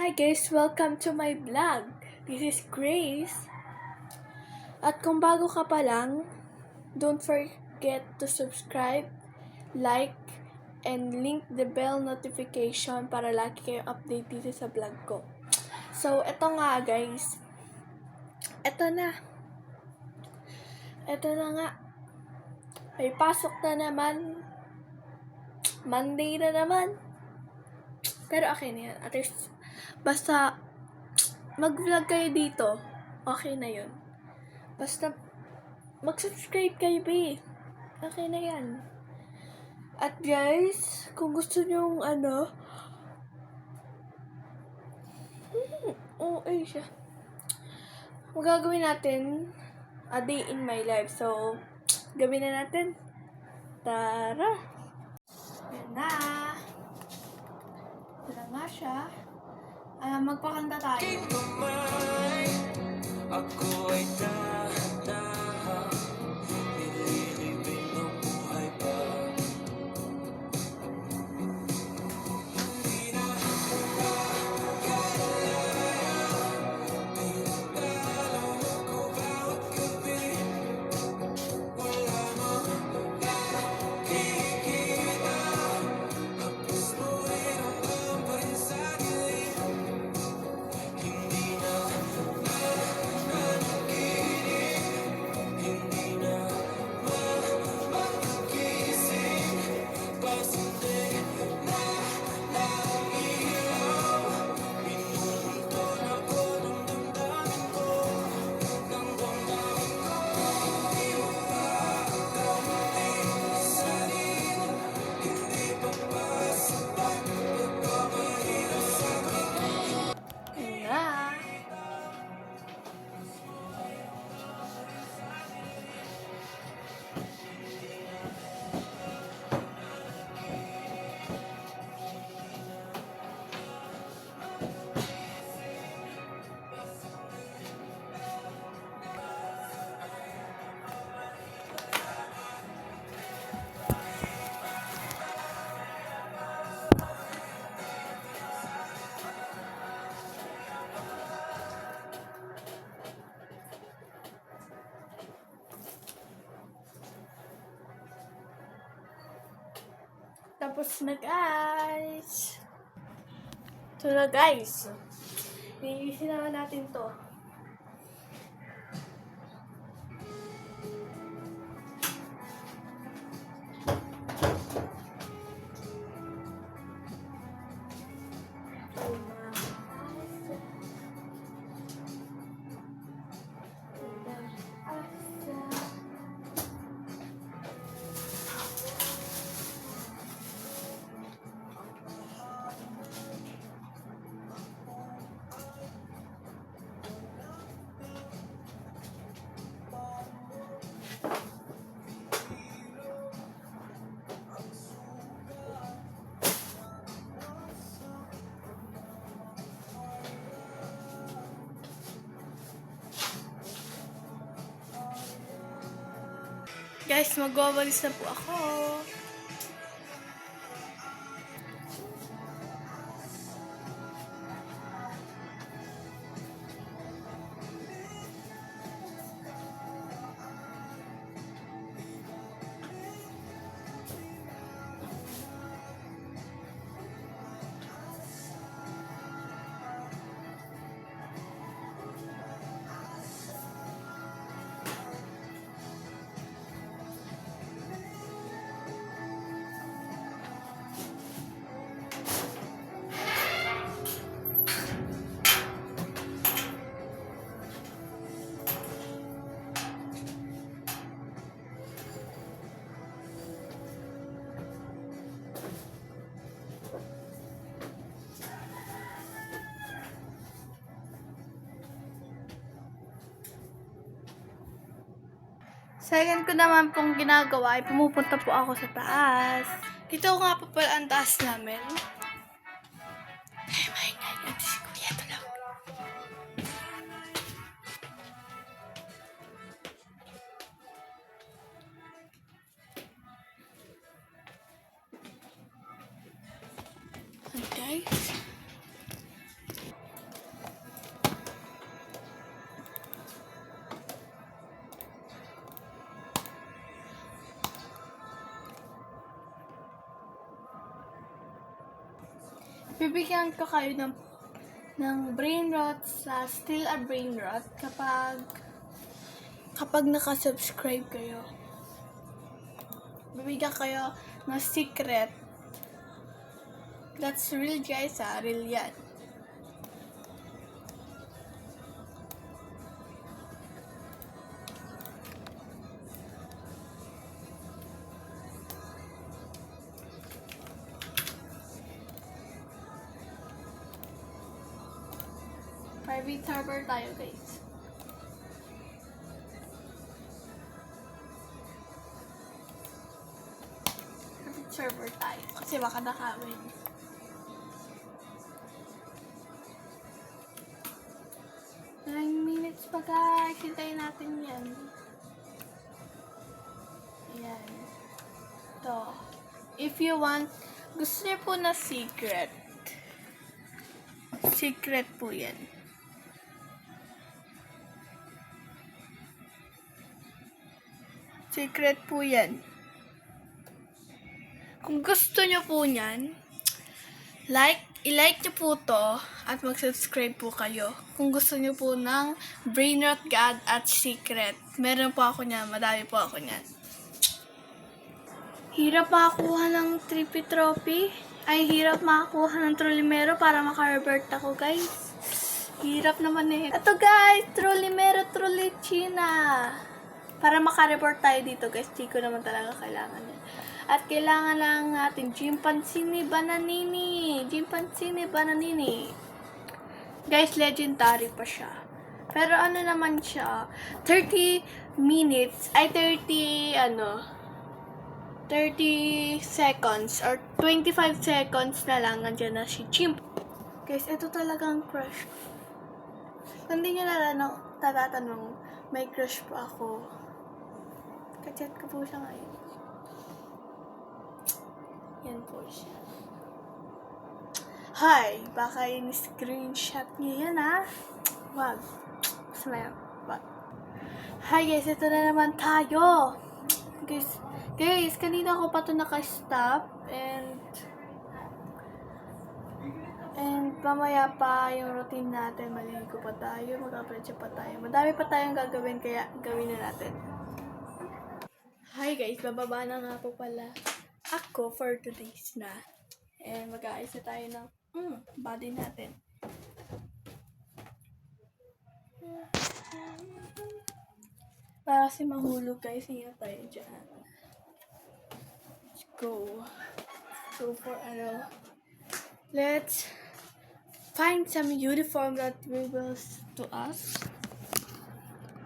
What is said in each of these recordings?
Hi guys, welcome to my vlog. This is Grace. At kung bago ka pa lang, don't forget to subscribe, like, and link the bell notification para lagi kayong update dito sa vlog ko. So, eto nga guys. Eto na. Eto na nga. May pasok na naman. Monday na naman. Pero okay na yan. At least, basta mag-vlog kayo dito, okay na yun. Basta mag-subscribe kayo, be. Okay na yan. At guys, kung gusto nyong siya. Magagawin natin a day in my life. So, gawin na natin. Tara! Yan na. Ito na nga siya. Magpakanta tayo. Ako ay dahan-dahan nililibing ng buhay pa. Hindi na makalaya, tinatalo ko bawat gabi. Wala mang nakikita, ang puso ay ramdam pa rin sa gilid. Hindi na Tapos na guys. Ito na guys. Linisin naman natin to. Guys, magwawalis na po ako. Second ko naman pong ginagawa ay pumupunta po ako sa taas. Dito nga po pala ang taas namin. Ay, my God. Ito si Kuya. Ito lang. Guys. bibigyan ko kayo ng brain rot sa still a brain rot kapag naka-subscribe kayo. Bibigyan kayo ng secret. That's real guys real yan. Private server tayo guys. Private server tayo kasi baka nakawin. Minutes pa guys. Hintayin natin yan. Ayan. Ito. If you want, gusto niyo po na secret. Secret po yan. Secret po yan. Kung gusto nyo po niyan, i-like nyo po to at mag-subscribe po kayo. Kung gusto nyo po ng Brainrot God at Secret. Meron po ako niyan. Madami po ako niyan. Hirap makakuha ng trippy trophy. Ay, hirap makakuha ng Trollimero para maka-revert ako, guys. Hirap naman eh. Ito, guys. Trollimero, Trollichina. Para maka-report tayo dito, guys. Di ko naman talaga kailangan yan. At kailangan lang natin Chimpanzini Bananini. Chimpanzini Bananini. Guys, legendary pa siya. Pero ano naman siya, 30 minutes, ay 30 seconds or 25 seconds na lang nandiyan na si Chimp. Guys, ito talagang crush. Kung hindi nyo tatatanong, may crush pa ako. Kachat ko po siya ngayon. Yan po siya. Hi! Baka in-screenshot niyo yan Wag. Smile. Wag. Hi guys, ito na naman tayo. Guys, kanina ko pa ito naka-stop and mamaya pa yung routine natin. Maliligo pa tayo, mag-apretsa pa tayo. Madami pa tayong gagawin, kaya gawin na natin. Hi guys, bababa na nga po pala ako for today's na. And mag-aayos na tayo ng body natin. Para kasi mahulog guys, hinga tayo dyan. Let's go. So for let's find some uniform that reveals to us.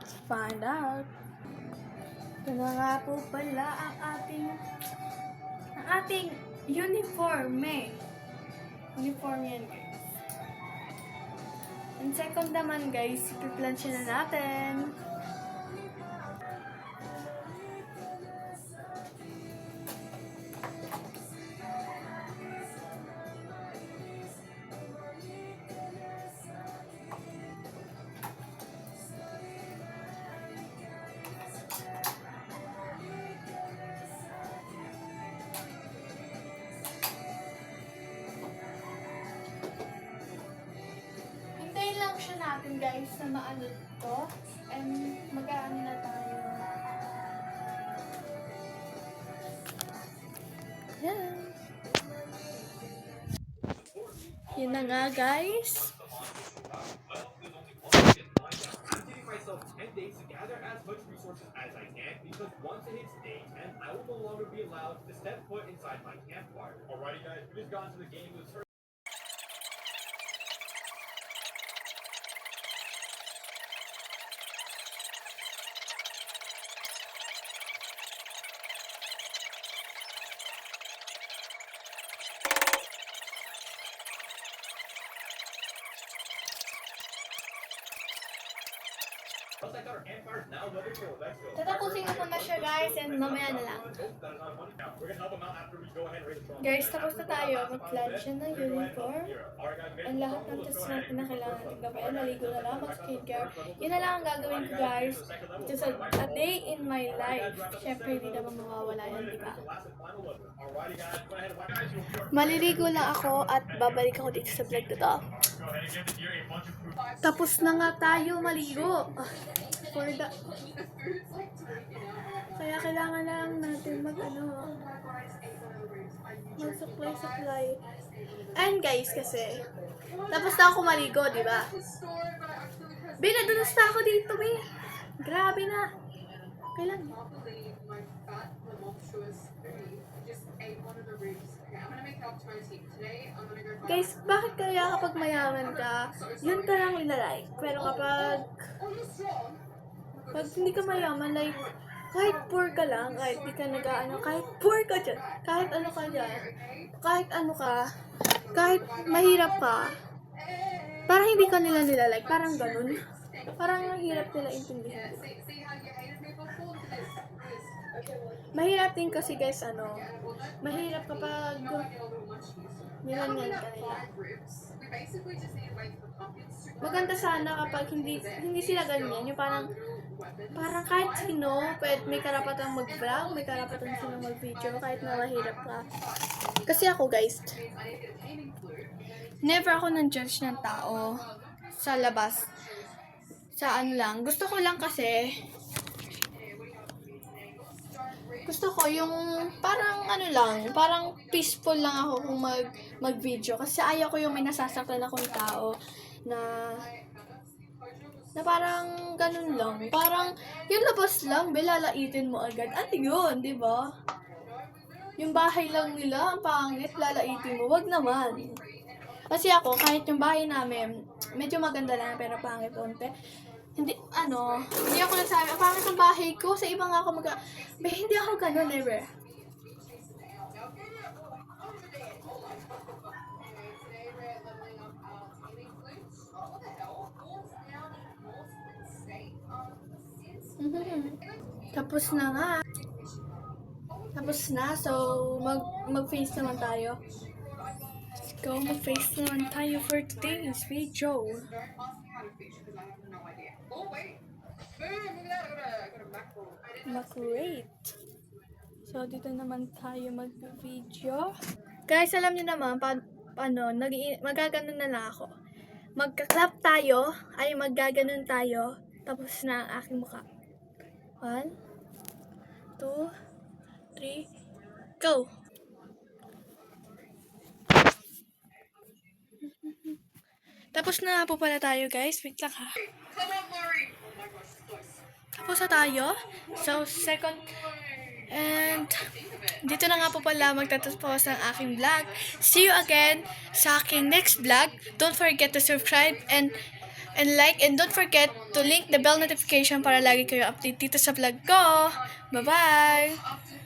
Let's find out. Ito na nga po pala ang ating uniform Uniform yan guys. And second naman guys, i-plancha na natin. Siya natin guys na maano to and mag-aano na tayo. Yan. Yun na nga guys. I'm giving myself 10 days to gather as much resources as I can because once it hits day 10, I will no longer be allowed to step foot inside my campfire. Alrighty guys, we just got into the game with Plus, I got our campfires now level 4. Let's go. Tatapusin ko na siya guys and mamaya na lang. Nope, that is not funny. Now, we're gonna help them out after we go ahead and raise the strong. Guys, tapos na tayo. Mag-plan siya ng uniform. Alright, guys, Ang lahat ng test natin na kailangan natin gawin. Maligo na lang, mag-skincare. Yun na lang ang gagawin ko guys. Just a day in my life. Siyempre, hindi naman mawawala yan, di ba? Alrighty, guys, go ahead and watch guys. You'll Maliligo lang ako at babalik ako dito sa vlog na to. go ahead and give the deer a bunch of food. Tapos na nga tayo maligo. For the... Kaya kailangan lang natin mag-supply. And guys, kasi tapos na ako maligo, di ba? Binadulas na ako dito, be. Grabe na. Kailan? Guys, bakit kaya kapag mayaman ka, yun ka lang nilalike? Pero kapag hindi ka mayaman, like, kahit poor ka lang, kahit di ka kahit poor ka dyan, kahit ano ka dyan, kahit ano ka, kahit mahirap ka, parang hindi ka nila nilalike, parang ganun. Parang ang hirap nila intindihan. Mahirap din kasi guys, mahirap kapag nilanyan ka nila. Maganda sana kapag hindi sila ganyan, yung parang kahit sino, may karapatang mag-vlog, may karapatan silang mag-video, kahit na mahirap ka. Kasi ako guys, never ako nang-judge ng tao sa labas. Sa lang. Gusto ko lang kasi, gusto ko yung parang parang peaceful lang ako kung mag-video. Kasi ayaw ko yung may nasasaktan akong tao na parang ganun lang. Parang yung labas lang, lalaitin mo agad. Ano yun, di ba? Yung bahay lang nila, ang pangit, lalaitin mo. Wag naman. Kasi ako, kahit yung bahay namin, medyo maganda lang, pero pangit konti. Hindi ako nagsabi, pangit ang bahay ko, sa ibang ako hindi ako ganun, never. Tapos na nga. Tapos na, so mag-face naman tayo. Let's go, mag-face naman tayo for today's video. Great. So, dito naman tayo mag-video. Guys, alam niyo naman, magaganon na lang ako. Magka-clap tayo, ay maggaganon tayo, tapos na ang aking mukha. 1, 2, 3, go! Tapos na po pala tayo, guys. Wait lang ha. Tapos na tayo. So, second. And, dito na nga po pala magtatapos ang aking vlog. See you again sa aking next vlog. Don't forget to subscribe and like. And don't forget to link the bell notification para lagi kayo update dito sa vlog ko. Bye-bye!